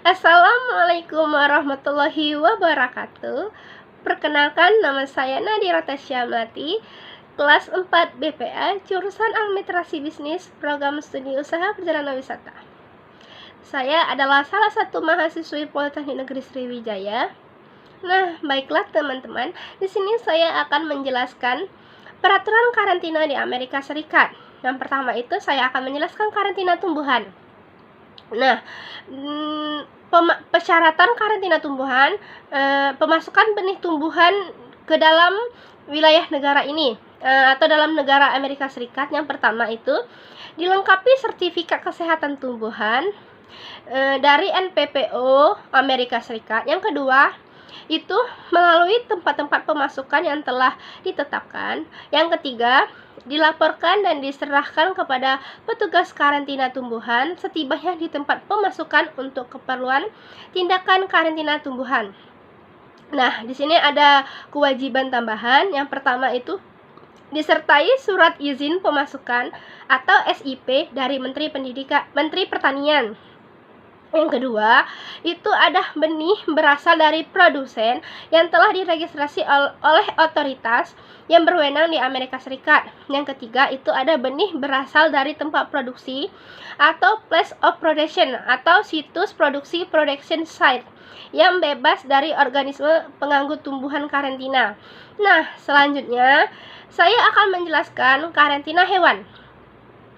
Assalamualaikum warahmatullahi wabarakatuh. Perkenalkan, nama saya Nadira Tasya Melati, kelas 4 BPA, jurusan Administrasi Bisnis, program studi usaha perjalanan wisata. Saya adalah salah satu mahasiswi Politeknik Negeri Sriwijaya. Nah, baiklah teman-teman, di sini saya akan menjelaskan peraturan karantina di Amerika Serikat. Yang pertama itu saya akan menjelaskan karantina tumbuhan. Nah, persyaratan karantina tumbuhan, pemasukan benih tumbuhan ke dalam wilayah negara ini atau dalam negara Amerika Serikat. Yang pertama itu dilengkapi sertifikat kesehatan tumbuhan dari NPPO Amerika Serikat. Yang kedua itu melalui tempat-tempat pemasukan yang telah ditetapkan. Yang ketiga, dilaporkan dan diserahkan kepada petugas karantina tumbuhan setibanya di tempat pemasukan untuk keperluan tindakan karantina tumbuhan. Nah, di sini ada kewajiban tambahan. Yang pertama itu disertai surat izin pemasukan atau SIP dari Menteri Pertanian. Yang kedua, itu ada benih berasal dari produsen yang telah diregistrasi oleh otoritas yang berwenang di Amerika Serikat. Yang ketiga, itu ada benih berasal dari tempat produksi atau place of production atau situs produksi production site yang bebas dari organisme pengganggu tumbuhan karantina. Nah, selanjutnya saya akan menjelaskan karantina hewan.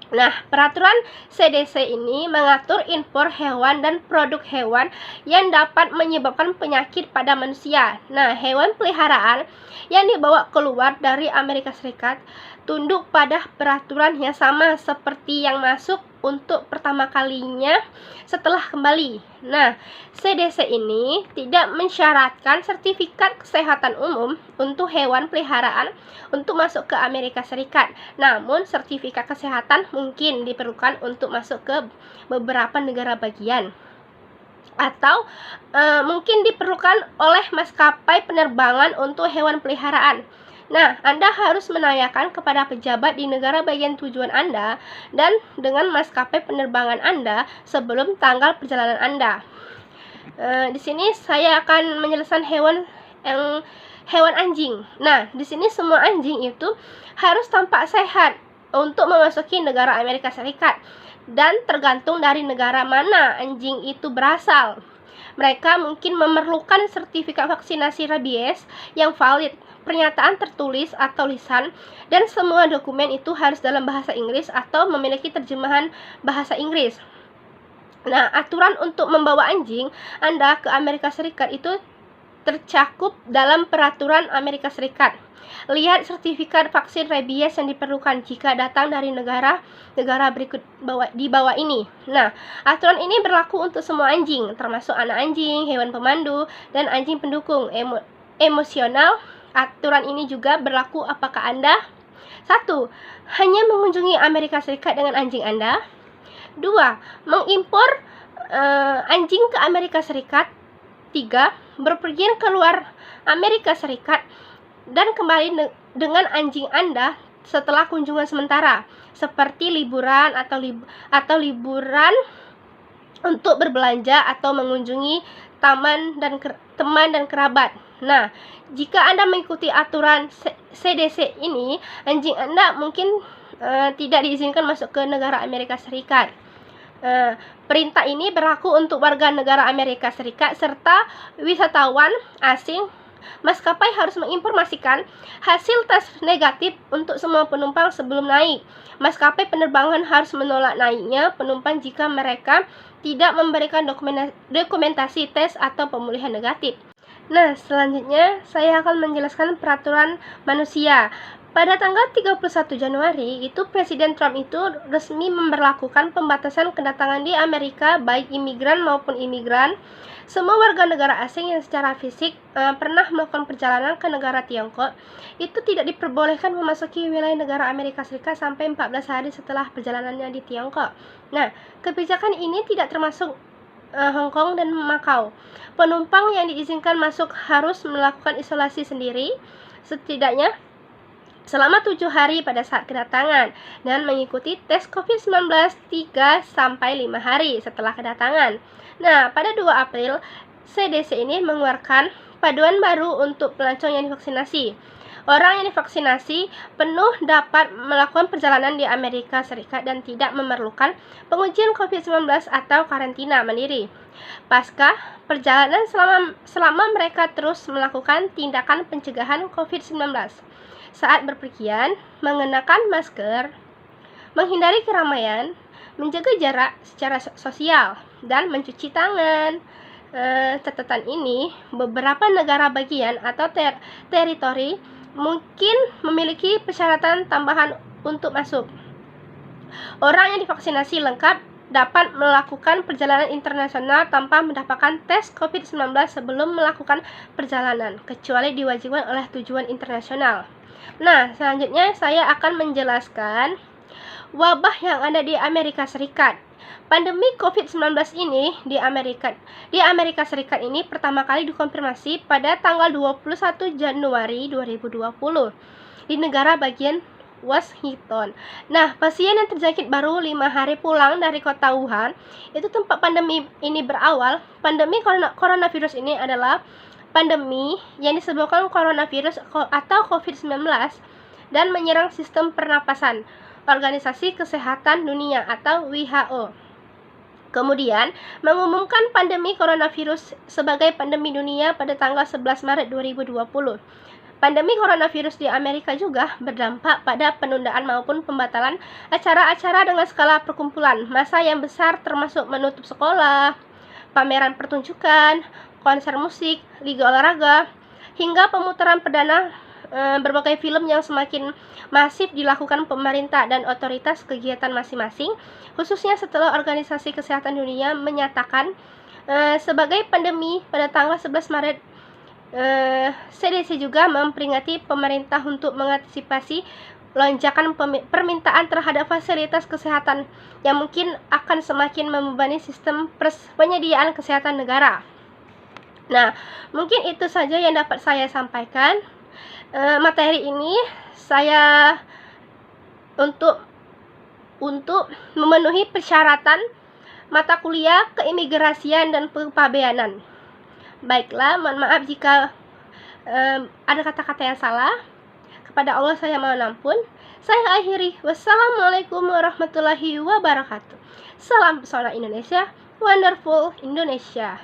Nah, peraturan CDC ini mengatur impor hewan dan produk hewan yang dapat menyebabkan penyakit pada manusia. Nah, hewan peliharaan yang dibawa keluar dari Amerika Serikat tunduk pada peraturan yang sama seperti yang masuk untuk pertama kalinya setelah kembali. Nah, CDC ini tidak mensyaratkan sertifikat kesehatan umum untuk hewan peliharaan untuk masuk ke Amerika Serikat. Namun, sertifikat kesehatan mungkin diperlukan untuk masuk ke beberapa negara bagian. Atau mungkin diperlukan oleh maskapai penerbangan untuk hewan peliharaan. Nah, Anda harus menanyakan kepada pejabat di negara bagian tujuan Anda dan dengan maskapai penerbangan Anda sebelum tanggal perjalanan Anda. Di sini saya akan menjelaskan hewan anjing. Nah, di sini semua anjing itu harus tampak sehat untuk memasuki negara Amerika Serikat dan tergantung dari negara mana anjing itu berasal. Mereka mungkin memerlukan sertifikat vaksinasi rabies yang valid, pernyataan tertulis atau lisan, dan semua dokumen itu harus dalam bahasa Inggris atau memiliki terjemahan bahasa Inggris. Nah, aturan untuk membawa anjing Anda ke Amerika Serikat itu tercakup dalam peraturan Amerika Serikat. Lihat sertifikat vaksin rabies yang diperlukan jika datang dari negara berikut di bawah ini. Nah, aturan ini berlaku untuk semua anjing, termasuk anak anjing, hewan pemandu, dan anjing pendukung emosional. Aturan ini juga berlaku apakah Anda 1. Hanya mengunjungi Amerika Serikat dengan anjing Anda. 2. Mengimpor anjing ke Amerika Serikat. 3. Berpergian keluar Amerika Serikat dan kembali dengan anjing Anda setelah kunjungan sementara, seperti liburan atau liburan untuk berbelanja atau mengunjungi teman dan kerabat. Nah, jika Anda mengikuti aturan CDC ini, anjing Anda mungkin tidak diizinkan masuk ke negara Amerika Serikat. Perintah ini berlaku untuk warga negara Amerika Serikat serta wisatawan asing. Maskapai harus menginformasikan hasil tes negatif untuk semua penumpang sebelum naik. Maskapai penerbangan harus menolak naiknya penumpang jika mereka tidak memberikan dokumentasi tes atau pemulihan negatif. Nah, selanjutnya saya akan menjelaskan peraturan manusia. Pada tanggal 31 Januari, itu Presiden Trump itu resmi memberlakukan pembatasan kedatangan di Amerika, baik imigran maupun imigran. Semua warga negara asing yang secara fisik pernah melakukan perjalanan ke negara Tiongkok itu tidak diperbolehkan memasuki wilayah negara Amerika Serikat sampai 14 hari setelah perjalanannya di Tiongkok. Nah, kebijakan ini tidak termasuk Hong Kong dan Macau. Penumpang yang diizinkan masuk harus melakukan isolasi sendiri setidaknya selama 7 hari pada saat kedatangan dan mengikuti tes COVID-19 3-5 hari setelah kedatangan. Nah, pada 2 April, CDC ini mengeluarkan panduan baru untuk pelancong yang divaksinasi. Orang yang divaksinasi penuh dapat melakukan perjalanan di Amerika Serikat dan tidak memerlukan pengujian COVID-19 atau karantina mandiri. Pasca perjalanan selama mereka terus melakukan tindakan pencegahan COVID-19. Saat berpergian, mengenakan masker, menghindari keramaian, menjaga jarak secara sosial, dan mencuci tangan. Catatan ini, beberapa negara bagian atau teritori mungkin memiliki persyaratan tambahan untuk masuk. Orang yang divaksinasi lengkap dapat melakukan perjalanan internasional tanpa mendapatkan tes COVID-19 sebelum melakukan perjalanan, kecuali diwajibkan oleh tujuan internasional. Nah, selanjutnya saya akan menjelaskan wabah yang ada di Amerika Serikat. Pandemi COVID-19 ini di Amerika Serikat ini pertama kali dikonfirmasi pada tanggal 21 Januari 2020 di negara bagian Washington. Nah, pasien yang terjangkit baru 5 hari pulang dari kota Wuhan, itu tempat pandemi ini berawal. Pandemi coronavirus ini adalah pandemi yang disebabkan coronavirus atau COVID-19 dan menyerang sistem pernapasan Organisasi Kesehatan Dunia atau WHO. Kemudian mengumumkan pandemi coronavirus sebagai pandemi dunia pada tanggal 11 Maret 2020. Pandemi coronavirus di Amerika juga berdampak pada penundaan maupun pembatalan acara-acara dengan skala perkumpulan massa yang besar, termasuk menutup sekolah, pameran pertunjukan, konser musik, liga olahraga, hingga pemutaran perdana berbagai film yang semakin masif dilakukan pemerintah dan otoritas kegiatan masing-masing, khususnya setelah Organisasi Kesehatan Dunia menyatakan sebagai pandemi pada tanggal 11 Maret. CDC juga memperingati pemerintah untuk mengantisipasi lonjakan permintaan terhadap fasilitas kesehatan yang mungkin akan semakin membebani sistem penyediaan kesehatan negara. Nah, mungkin itu saja yang dapat saya sampaikan. Materi ini saya untuk memenuhi persyaratan mata kuliah keimigrasian dan kepabeanan. Baiklah, mohon maaf jika ada kata-kata yang salah. Kepada Allah saya mohon ampun. Saya akhiri. Wassalamualaikum warahmatullahi wabarakatuh. Salam pesona Indonesia, wonderful Indonesia.